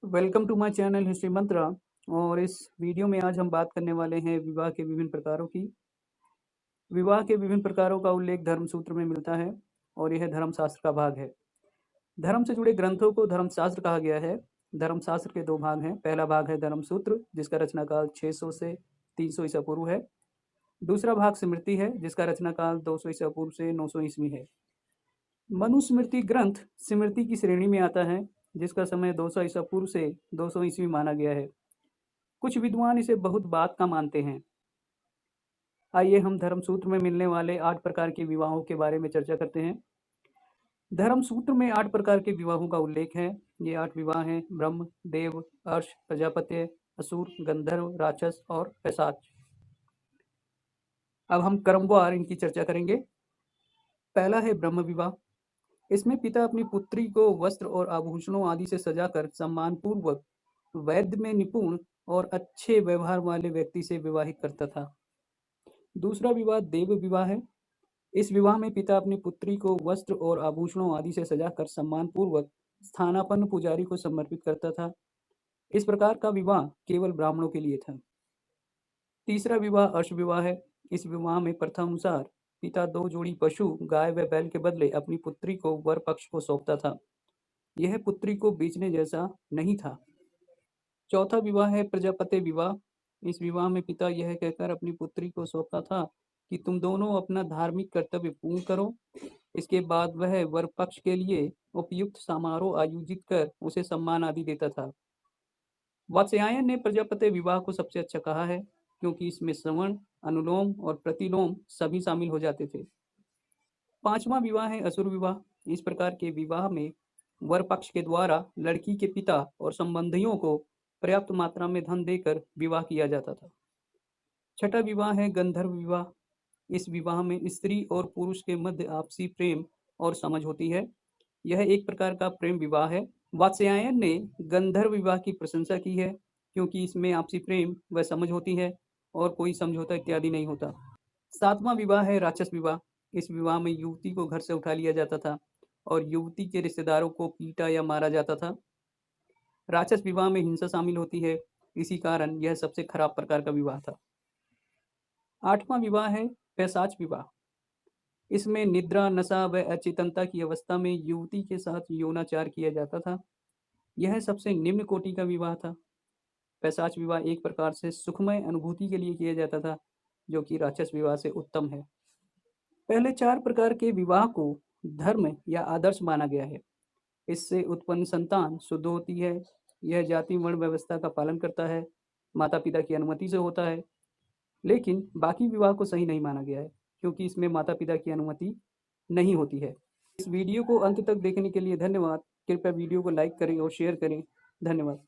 Welcome to my channel History Mantra. और इस video में आज हम बात करने वाले हैं विवाह के विभिन्न प्रकारों की। विवाह के विभिन्न प्रकारों का उल्लेख धर्मसूत्र में मिलता है और यह धर्मशास्त्र का भाग है। धर्म से जुड़े ग्रंथों को धर्मशास्त्र कहा गया है। धर्मशास्त्र के दो भाग हैं। पहला भाग है धर्मसूत्र, जिसका रचनाकाल 600 से 300 ईसा पूर्व है। दूसरा भाग स्मृति है, जिसका रचनाकाल 200 ईसा पूर्व से 900 ईस्वी है। मनुस्मृति ग्रंथ स्मृति की श्रेणी में आता है, जिसका समय 200 ईसा पूर्व से 200 ईस्वी माना गया है। कुछ विद्वान इसे बहुत बाद का मानते हैं। आइए हम धर्मसूत्र में मिलने वाले 8 प्रकार के विवाहों के बारे में चर्चा करते हैं। धर्मसूत्र में 8 प्रकार के विवाहों का उल्लेख है। ये 8 विवाह हैं: ब्रह्म, देव, अर्ष, प्रजापत्य, असुर, गंधर्व, राक्षस और पैशाच। अब हम क्रमवार इनकी चर्चा करेंगे। पहला है ब्रह्म विवाह। इसमें पिता अपनी पुत्री को वस्त्र और आभूषणों आदि से सजाकर सम्मानपूर्वक वैद्य में निपुण और अच्छे व्यवहार वाले व्यक्ति से विवाहित करता था। दूसरा विवाह देव विवाह है। इस विवाह में पिता अपनी पुत्री को वस्त्र और आभूषणों आदि से सजाकर सम्मानपूर्वक स्थानापन्न पुजारी को समर्पित करता था। इस प्रकार का विवाह केवल ब्राह्मणों के लिए था। तीसरा विवाह अर्ष विवाह है। इस विवाह में प्रथा अनुसार पिता 2 जोड़ी पशु, गाय व बैल के बदले अपनी पुत्री को वर पक्ष को सौंपता था। यह पुत्री को बेचने जैसा नहीं था। चौथा विवाह है प्रजापत्य विवाह। इस विवाह में पिता यह कहकर अपनी पुत्री को सौंपता था कि तुम दोनों अपना धार्मिक कर्तव्य पूर्ण करो। इसके बाद वह वर पक्ष के लिए उपयुक्त समारोह आयोजित कर उसे सम्मान आदि देता था। वात्स्यायन ने प्रजापत्य विवाह को सबसे अच्छा कहा है, क्योंकि इसमें श्रवण, अनुलोम और प्रतिलोम सभी शामिल हो जाते थे। पांचवा विवाह है असुर विवाह। इस प्रकार के विवाह में वर पक्ष के द्वारा लड़की के पिता और संबंधियों को पर्याप्त मात्रा में धन देकर विवाह किया जाता था। छठा विवाह है गंधर्व विवाह। इस विवाह में स्त्री और पुरुष के मध्य आपसी प्रेम और समझ होती है। यह एक प्रकार का प्रेम विवाह है। वात्स्यायन ने गंधर्व विवाह की प्रशंसा की है, क्योंकि इसमें आपसी प्रेम व समझ होती है और कोई समझौता इत्यादि नहीं होता। सातवां विवाह है राक्षस विवाह। इस विवाह में युवती को घर से उठा लिया जाता था और युवती के रिश्तेदारों को पीटा या मारा जाता था। राक्षस विवाह में हिंसा शामिल होती है, इसी कारण यह सबसे खराब प्रकार का विवाह था। आठवां विवाह है पैशाच विवाह। इसमें निद्रा, नशा व अचेतनता की अवस्था में युवती के साथ यौनाचार किया जाता था। यह सबसे निम्न कोटि का विवाह था। पैशाच विवाह एक प्रकार से सुखमय अनुभूति के लिए किया जाता था, जो कि राक्षस विवाह से उत्तम है। पहले 4 प्रकार के विवाह को धर्म या आदर्श माना गया है। इससे उत्पन्न संतान शुद्ध होती है। यह जाति वर्ण व्यवस्था का पालन करता है, माता पिता की अनुमति से होता है। लेकिन बाकी विवाह को सही नहीं माना गया है, क्योंकि इसमें माता पिता की अनुमति नहीं होती है। इस वीडियो को अंत तक देखने के लिए धन्यवाद। कृपया वीडियो को लाइक करें और शेयर करें। धन्यवाद।